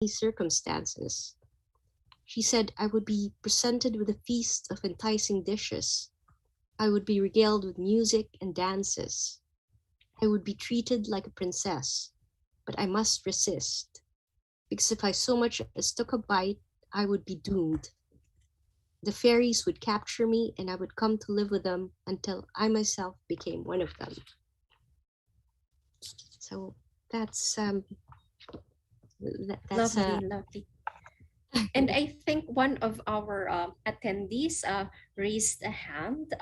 circumstances. She said I would be presented with a feast of enticing dishes. I would be regaled with music and dances. I would be treated like a princess, but I must resist, because if I so much as took a bite, I would be doomed. The fairies would capture me and I would come to live with them until I myself became one of them. So that's that's Lovely, lovely. And I think one of our attendees raised a hand.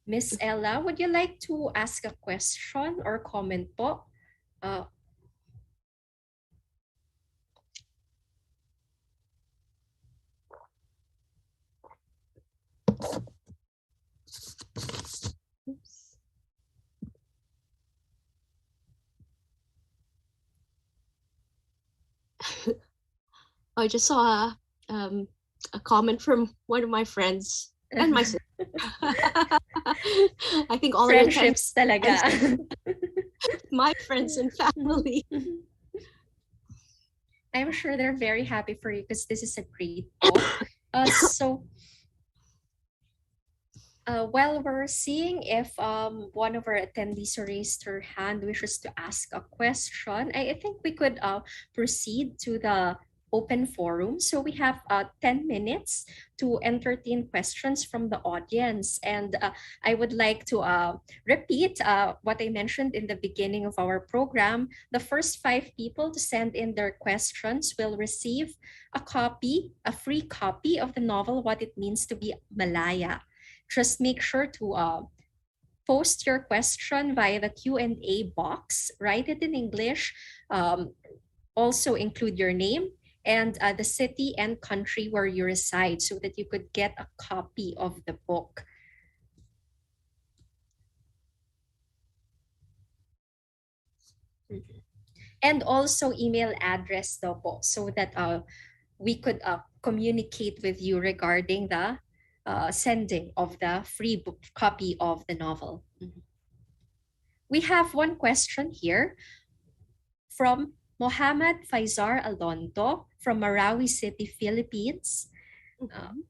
Miss Ella, would you like to ask a question or comment po? Uh, oops. I just saw a comment from one of my friends and my sister. I think all our attendees, Friendships talaga. my friends and family. I'm sure they're very happy for you because this is a great book. So while we're seeing if one of our attendees who raised her hand wishes to ask a question, I think we could proceed to the open forum. So we have 10 minutes to entertain questions from the audience. And I would like to repeat what I mentioned in the beginning of our program. The first 5 people to send in their questions will receive a free copy of the novel, What It Means to Be Malaya. Just make sure to post your question via the Q&A box. Write it in English. Also include your name and the city and country where you reside so that you could get a copy of the book. And also email address daw po so that we could communicate with you regarding the sending of the free book copy of the novel. We have one question here from Mohammad Faisar Alonto from Marawi City, Philippines.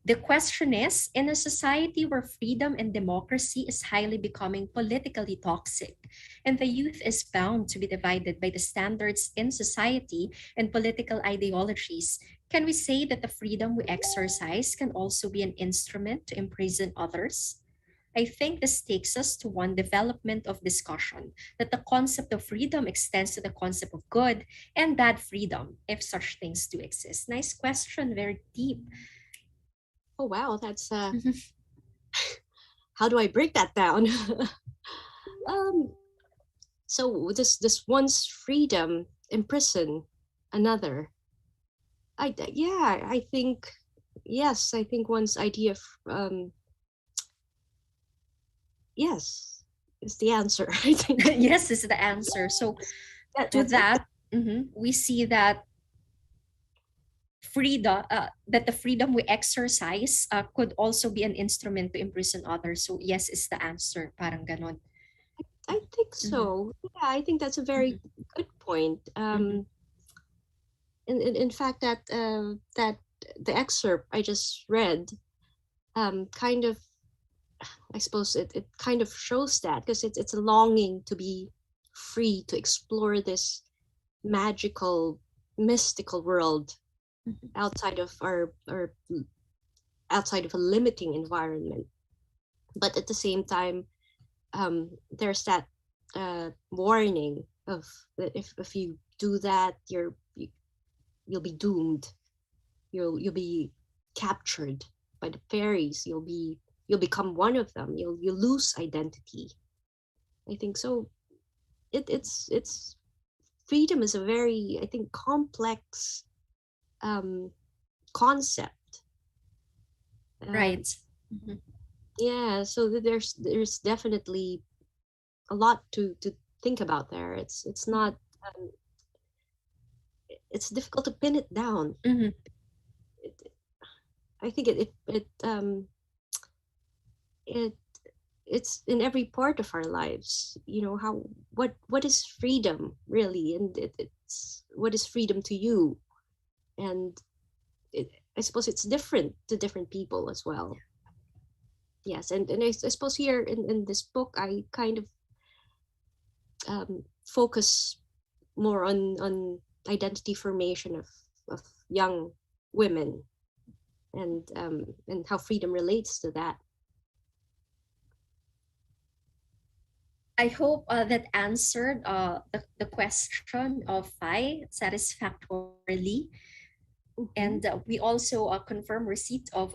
The question is, in a society where freedom and democracy is highly becoming politically toxic, and the youth is bound to be divided by the standards in society and political ideologies, can we say that the freedom we exercise can also be an instrument to imprison others? I think this takes us to one development of discussion, that the concept of freedom extends to the concept of good and bad freedom, if such things do exist. Nice question, very deep. Oh wow, that's how do I break that down? um, so this one's freedom imprison another. I think yes, I think one's idea of yes is the answer. I think Yes is the answer. So to that's that, we see that freedom, that the freedom we exercise could also be an instrument to imprison others. So yes is the answer. Parang ganon. I think Mhm, so. Yeah, I think that's a very mhm, good point. mhm, In fact, that the excerpt I just read, kind of, I suppose it kind of shows that because it's a longing to be free to explore this magical, mystical world mhm. outside of our outside of a limiting environment. But at the same time, there's that warning of that if you do that, you'll be doomed. You'll be captured by the fairies. You'll become one of them. You'll lose identity. I think so. It's freedom is a very, I think, complex um, concept. Um, Right. Mhm, yeah, so there's definitely a lot to think about there. It's not um, it's difficult to pin it down. mhm. It, I think it it's in every part of our lives. You know how what is freedom really, and what is freedom to you, and I suppose it's different to different people as well. Yes, and I suppose here in this book I kind of focus more on identity formation of young women, and how freedom relates to that. I hope that answered the question of Fi satisfactorily. And Mm-hmm. we also confirm receipt of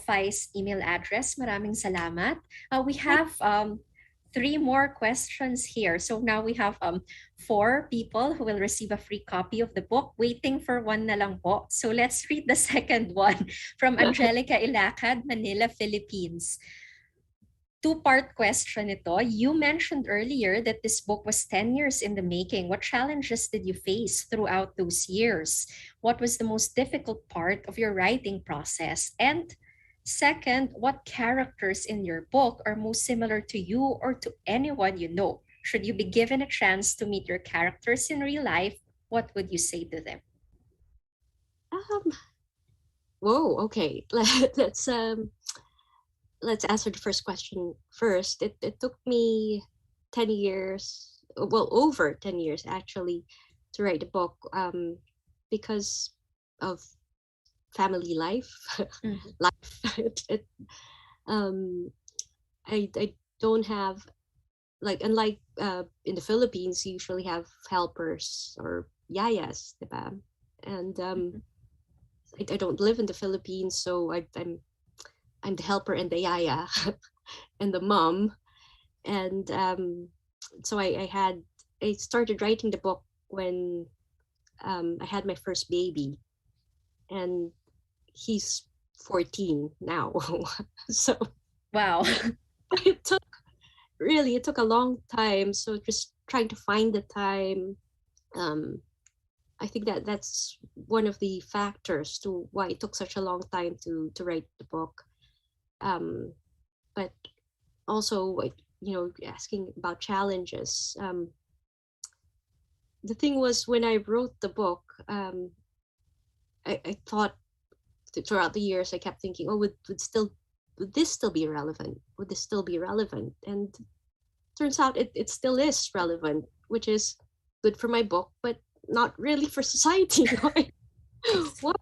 Fi's email address. Maraming salamat. We Right. have three more questions here. So now we have four people who will receive a free copy of the book. Waiting for one na lang po. So let's read the second one from Angelica Ilacad, Manila, Philippines. Two-part question ito. You mentioned earlier that this book was 10 years in the making. What challenges did you face throughout those years? What was the most difficult part of your writing process? And second, what characters in your book are most similar to you or to anyone you know? Should you be given a chance to meet your characters in real life, what would you say to them? um Whoa, okay. Let's answer the first question first. It took me 10 years, well, over 10 years actually, to write the book, because of family life. Mhm. Life. Um, I don't have, like, unlike in the Philippines, you usually have helpers or yayas, diba? And Mhm. I don't live in the Philippines, so I'm the helper and the yaya and the mom. And so I started writing the book when I had my first baby, and he's 14 now. So Wow. it took it took a long time. So just trying to find the time. Um, I think that's one of the factors to why it took such a long time to write the book. Um, but also, like, asking about challenges. The thing was, when I wrote the book, I thought throughout the years, I kept thinking, oh, would this still be relevant? Would this still be relevant? And turns out it still is relevant, which is good for my book, but not really for society. Why? I see. Why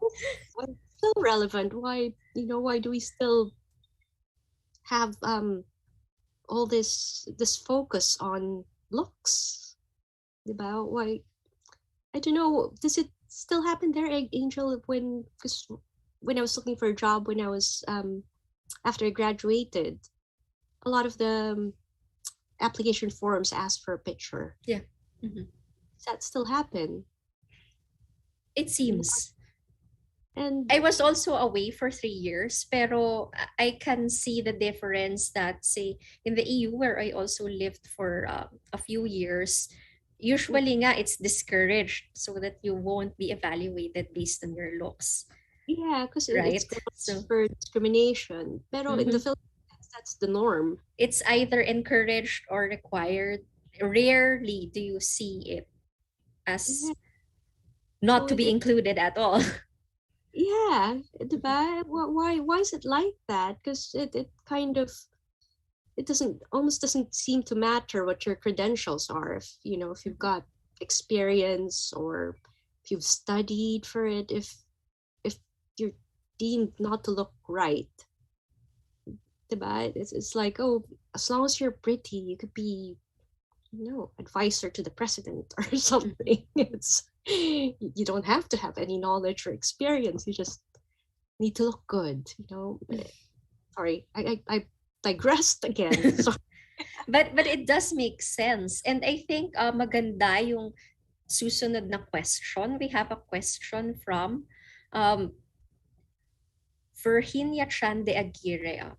it's still relevant? Why do we still have all this focus on looks? About why, I don't know. Does it still happen there, Angel? Because when I was looking for a job, when I was after I graduated, a lot of the application forms ask for a picture. Yeah. Mhm. Does that still happen? It You know, seems. and I was also away for 3 years, pero I can see the difference that, say, in the EU, where I also lived for a few years, usually nga it's discouraged so that you won't be evaluated based on your looks, yeah, because it's right? grounds So for discrimination. Pero in the mhm, Philippines, that's the norm. it's either encouraged or required. Rarely do you see it Yeah. as not So to be included at all. yeah, diba? Why is it like that? Because it kind of, it doesn't, almost doesn't seem to matter what your credentials are, if you've got experience, or if you've studied for it, if you're deemed not to look right, diba? It's like, oh, as long as you're pretty, you could be, advisor to the president or Mhm. something. It's, you don't have to have any knowledge or experience, you just need to look good. Sorry, I digressed again. So But it does make sense. And I think maganda yung susunod na question. We have a question from um, Virginia Chan de Aguirre.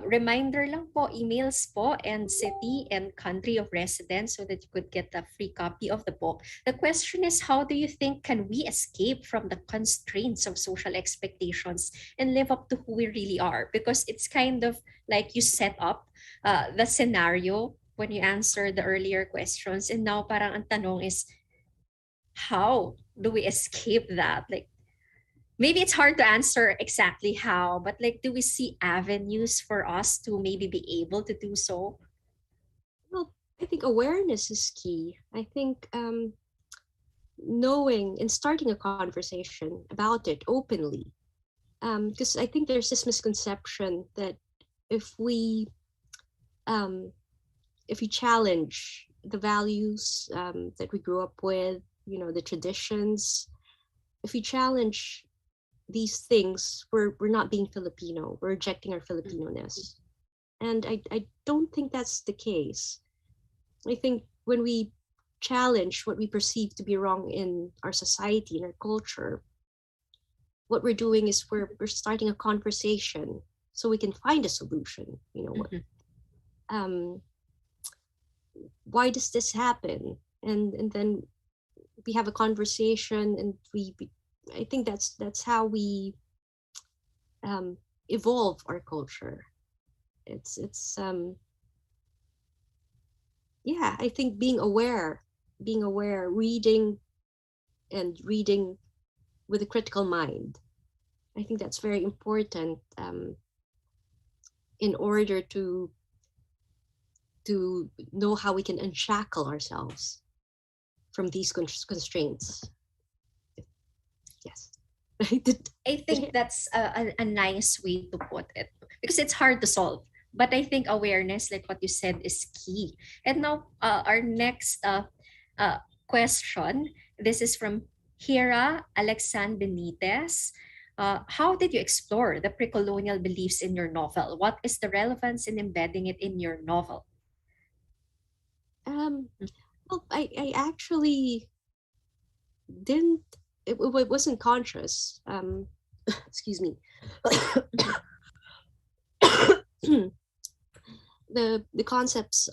Reminder lang po, emails po, and city and country of residence so that you could get a free copy of the book. The question is, how do you think can we escape from the constraints of social expectations and live up to who we really are? Because it's kind of like you set up the scenario when you answer the earlier questions, and now parang ang tanong is, how do we escape that? Like, maybe it's hard to answer exactly how, but like, do we see avenues for us to maybe be able to do so? Well, I think awareness is key. I think knowing and starting a conversation about it openly. Because I think there's this misconception that if we um, if we challenge the values that we grew up with, the traditions, if we challenge these things, we're not being Filipino. We're rejecting our Filipino-ness. And I don't think that's the case. I think when we challenge what we perceive to be wrong in our society, in our culture, what we're doing is we're starting a conversation so we can find a solution. What Mhm. um why does this happen? And then we have a conversation, and I think that's how we um evolve our culture. It's yeah, I think being aware, reading with a critical mind. I think that's very important in order to know how we can unshackle ourselves from these constraints. Yes. did, I did think that's a nice way to put it, because it's hard to solve. But I think awareness, like what you said, is key. And now, our next uh, question. This is from Hira Alexand Benitez. How did you explore the pre-colonial beliefs in your novel? What is the relevance in embedding it in your novel? um well, I actually didn't it wasn't conscious. Excuse me. The concepts,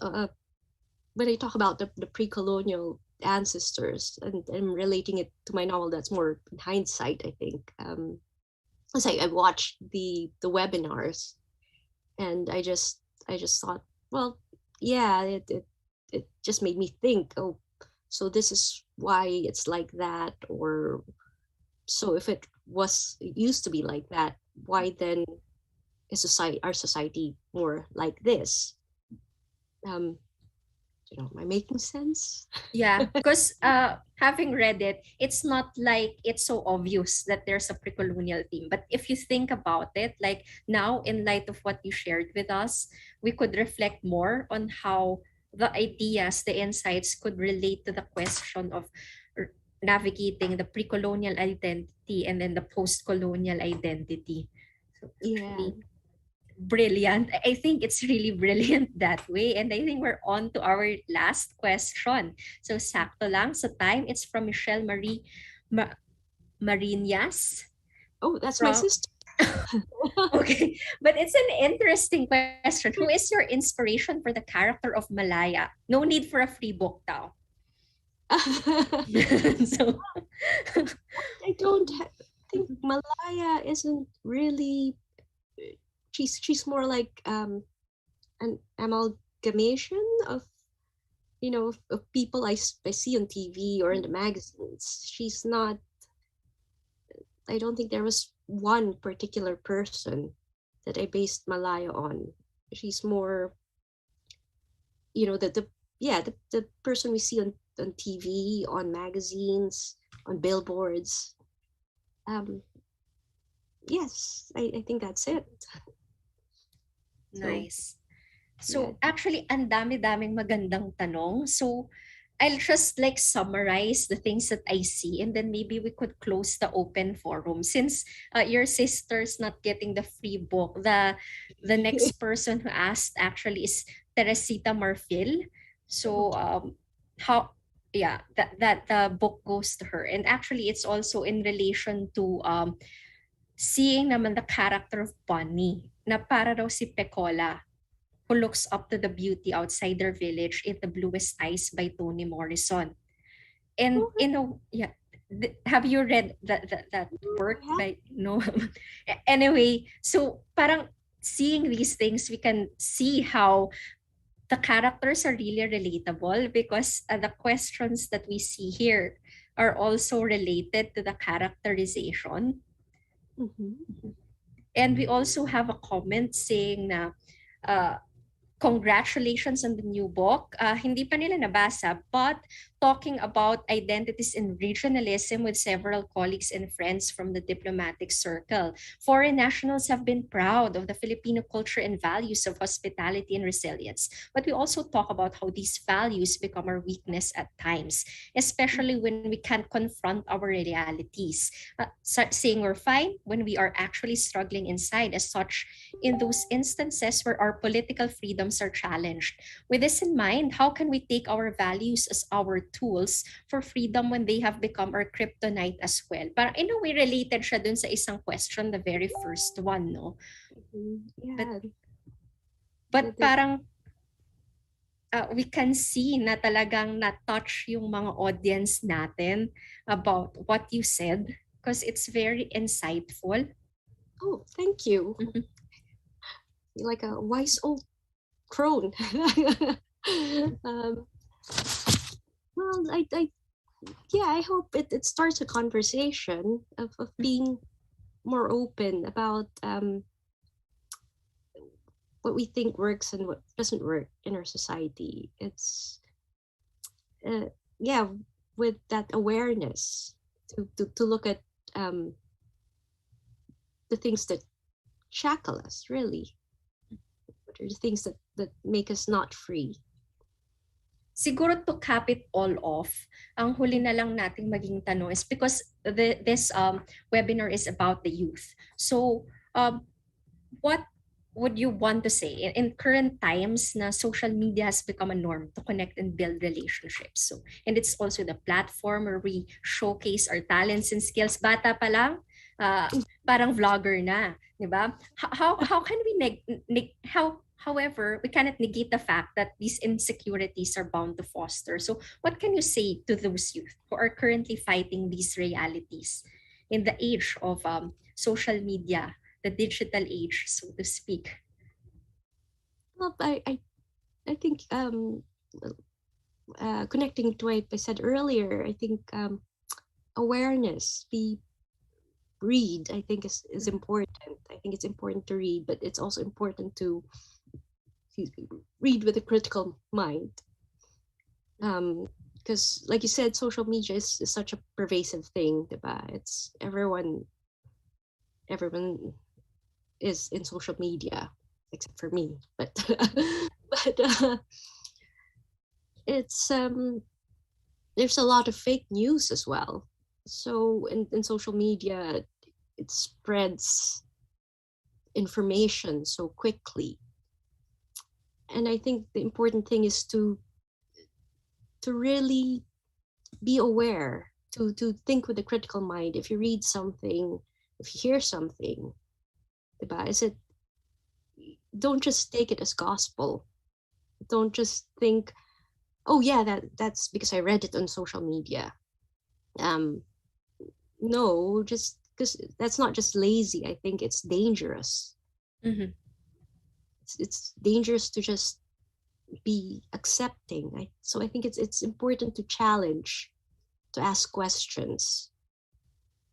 when I talk about the pre-colonial ancestors, and I'm relating it to my novel, that's more in hindsight, I think. It's like I watched the webinars, and I just thought, well, yeah, it just made me think, oh, so this is why it's like that. Or so if it used to be like that, why then is our society more like this? um am I making sense? Yeah, because having read it, it's not like it's so obvious that there's a pre-colonial theme. But if you think about it, like now, in light of what you shared with us, we could reflect more on how the ideas, the insights could relate to the question of navigating the pre-colonial identity and then the post-colonial identity. So Yeah. actually, brilliant. I think it's really brilliant that way. And I think we're on to our last question. So sakto lang sa time. It's from Michelle Marie Ma- Marinas Oh, that's my from sister. okay. But it's an interesting question. Who is your inspiration for the character of Malaya? No need for a free book now. So I don't think Malaya isn't really. She's more like an amalgamation of people I see on TV or in the magazines. She's not. I don't think there was one particular person that I based Malaya on. She's more, the yeah, the person we see on TV, on magazines, on billboards. Um, yes, I think that's it. So nice. yeah. So actually, ang dami-daming magandang tanong. So I'll just like summarize the things that I see, and then maybe we could close the open forum. Since your sister's not getting the free book, the next person who asked actually is Teresita Marfil. So Okay. how yeah, that the book goes to her. And actually it's also in relation to seeing naman the character of Bonnie, na para daw si Pecola, who looks up to the beauty outside their village in The Bluest Eyes by Toni Morrison. And Okay. you know, yeah, have you read that I work have. by no? Anyway, so parang seeing these things, we can see how the characters are really relatable, because the questions that we see here are also related to the characterization. Mm-hmm. And we also have a comment saying na uh, congratulations on the new book. Hindi pa nila nabasa, but talking about identities and regionalism with several colleagues and friends from the diplomatic circle. Foreign nationals have been proud of the Filipino culture and values of hospitality and resilience. But we also talk about how these values become our weakness at times, especially when we can't confront our realities. Saying we're fine when we are actually struggling inside, as such in those instances where our political freedoms are challenged. With this in mind, how can we take our values as our tools for freedom when they have become our kryptonite as well? Parang in a way, related siya dun sa isang question, the very first one, no? Mm-hmm. But, Yeah, but that, that, parang we can see na talagang na-touch yung mga audience natin about what you said because it's very insightful. oh, thank you. Mhm. You're like a wise old crone. um, well, yeah, I hope it starts a conversation of being more open about what we think works and what doesn't work in our society. It's uh, yeah, with that awareness to look at um, the things that shackle us, really. What are the things that make us not free? Siguro to cap it all off, ang huli na lang nating maging tanong is because this webinar is about the youth. So, what would you want to say in current times na social media has become a norm to connect and build relationships? So, and it's also the platform where we showcase our talents and skills. Bata pa lang, uh, parang vlogger na, di ba? How can we how however, we cannot negate the fact that these insecurities are bound to foster. So, what can you say to those youth who are currently fighting these realities in the age of social media, the digital age, so to speak? Well, I think connecting to what I said earlier, I think awareness, be read. I think is important. I think it's important to read, but it's also important to read with a critical mind. Because like you said, social media is such a pervasive thing, diba? It's everyone is in social media except for me, but but it's there's a lot of fake news as well. So in social media, it spreads information so quickly, and I think the important thing is to really be aware, to think with a critical mind. If you read something, if you hear something, diba, is it, don't just take it as gospel. Don't just think, oh yeah, that's because I read it on social media. Um, no, just because that's not just lazy. I think it's dangerous. Mm-hmm. It's dangerous to just be accepting. So I think it's important to challenge, to ask questions,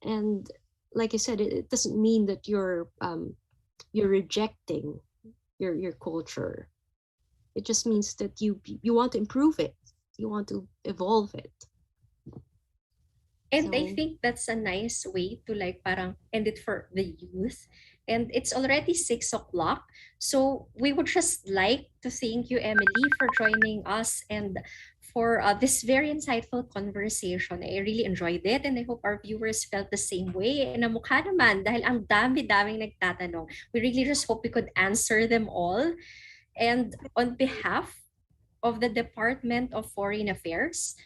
and like I said, it doesn't mean that you're rejecting your culture. It just means that you want to improve it, you want to evolve it. And I So think that's a nice way to like parang end it for the youth. And it's already 6 o'clock. So we would just like to thank you, Emily, for joining us and for this very insightful conversation. I really enjoyed it and I hope our viewers felt the same way. And namukha naman dahil ang dami-daming nagtatanong. We really just hope we could answer them all. And on behalf of the Department of Foreign Affairs,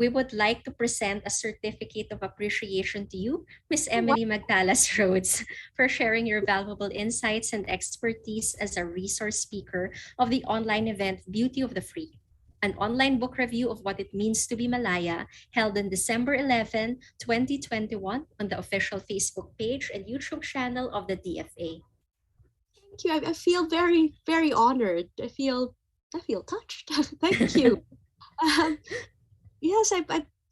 we would like to present a certificate of appreciation to you, Miss wow, Emily Magdalas Rhodes, for sharing your valuable insights and expertise as a resource speaker of the online event Beauty of the Free, an online book review of what it means to be Malaya, held on December 11, 2021, on the official Facebook page and YouTube channel of the DFA. thank you. I feel very very honored. I feel touched. Thank you. um, yes,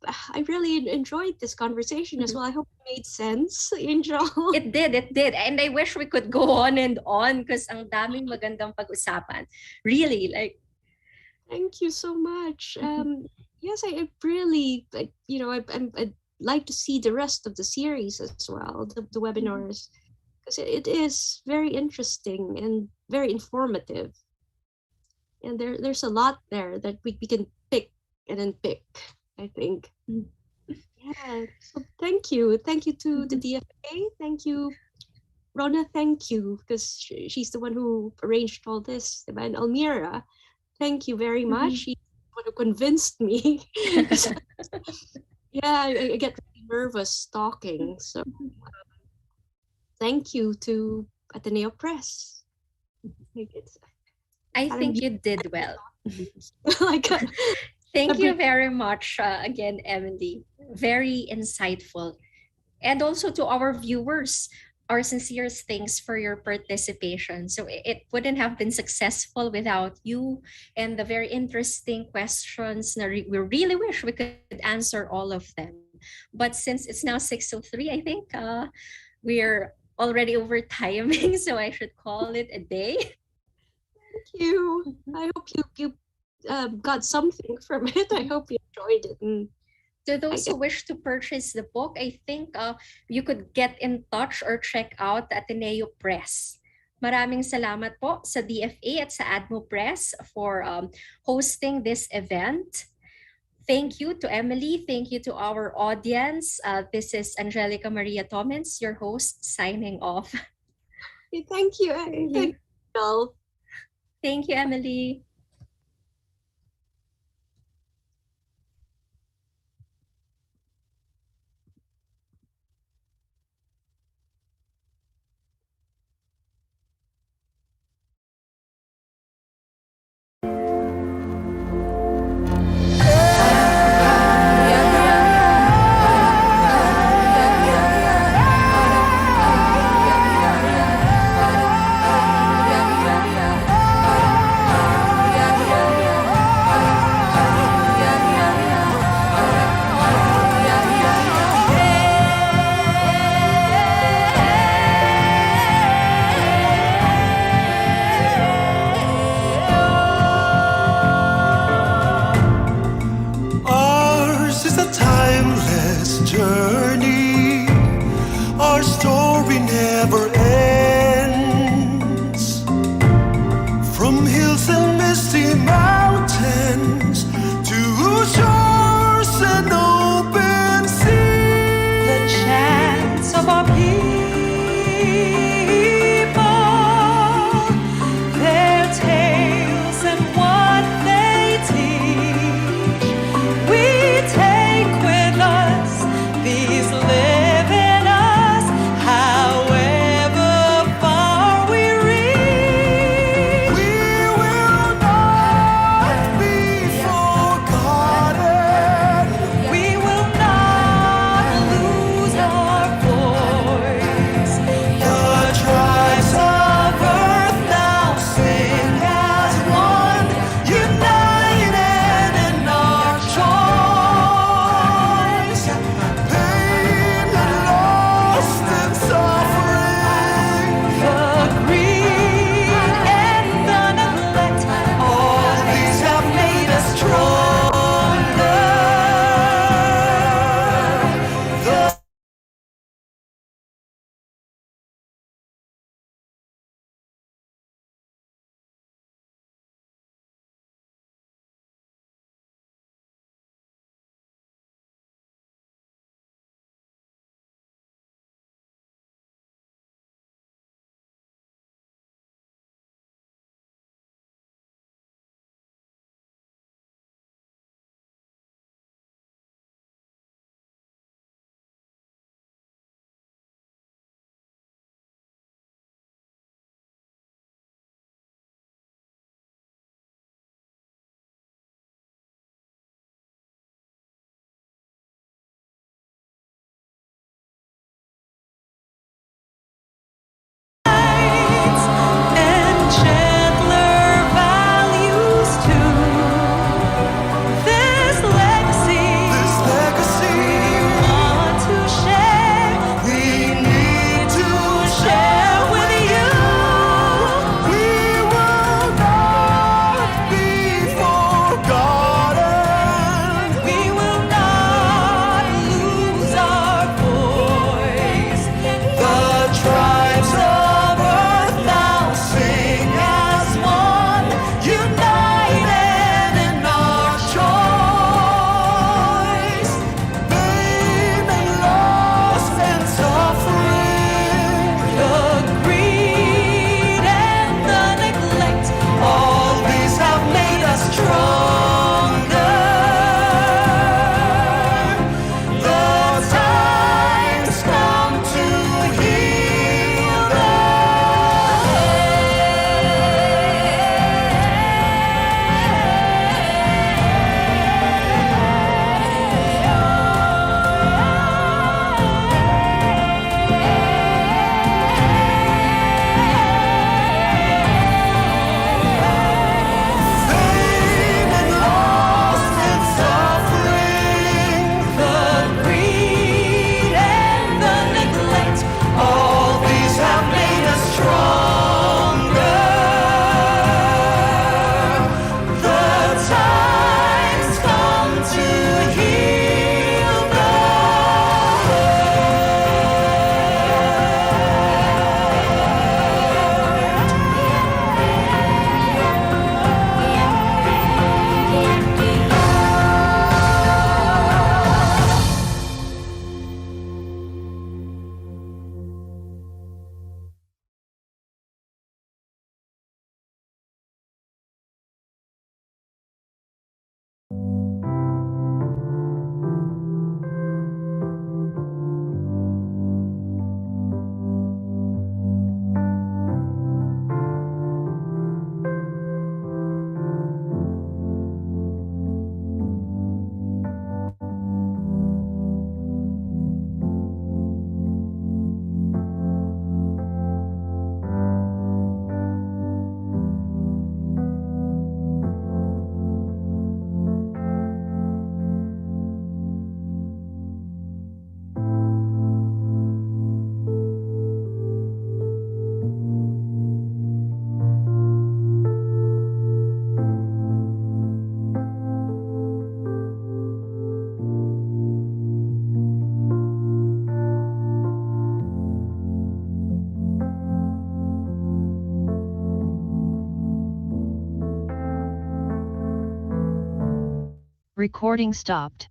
I really enjoyed this conversation as Mhm. well. I hope it made sense, Angel. It did. And I wish we could go on and on because ang daming magandang pag-usapan. Really, like, Thank you so much. mhm, Yes, I really, I'd like to see the rest of the series as well, the mhm, webinars, because it is very interesting and very informative. And there's a lot there that we can pick and then pick, I think. mhm, Yeah. So thank you to the mhm, DFA. Thank you, Rona. Thank you because she's the one who arranged all this. And Almira, thank you very much. mhm. She's the one who convinced me. 'Cause, yeah, I get really nervous talking. So thank you to Ateneo Press. Like it's I parang think you did well. like Thank you every very much again, Emily. Very insightful. And also to our viewers, our sincerest thanks for your participation. So it wouldn't have been successful without you and the very interesting questions. We really wish we could answer all of them. But since it's now 6:03, I think we're already over timing, so I should call it a day. thank you. I hope you got something from it. I hope you enjoyed it. And To I those who guess wish to purchase the book, I think you could get in touch or check out the Ateneo Press. Maraming salamat po sa DFA at sa ADMO Press for hosting this event. Thank you to Emily. Thank you to our audience. This is Angelica Maria Tomens, your host, signing off. thank you. Thank Thank you. you all. Thank you, Emily. Ours is a timeless journey. Our story never ends. From hills and misty mountains to shores and open sea. The chants of our people, their tales and what they teach, we take with us. These live in us, however Recording stopped.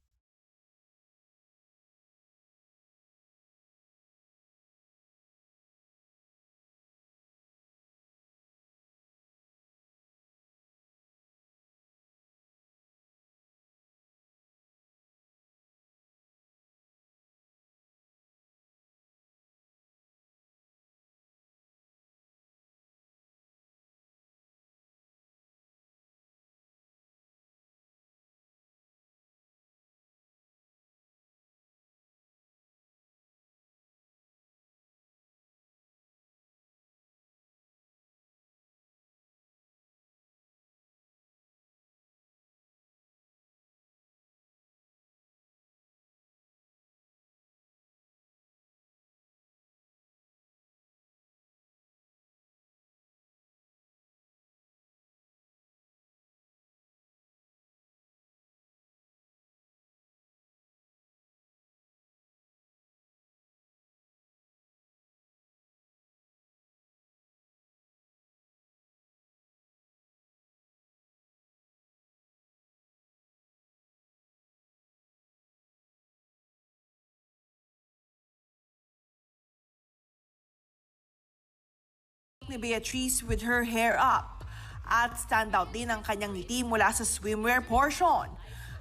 Ni Beatrice with her hair up. At standout din ang kanyang ngiti mula sa swimwear portion.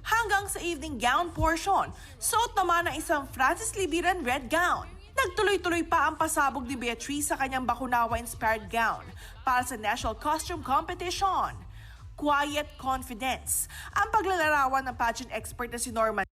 Hanggang sa evening gown portion, suot naman ang isang Francis Libiran red gown. Nagtuloy-tuloy pa ang pasabog ni Beatrice sa kanyang Bakunawa-inspired gown para sa National Costume Competition. Quiet confidence ang paglalarawan ng pageant expert na si Norman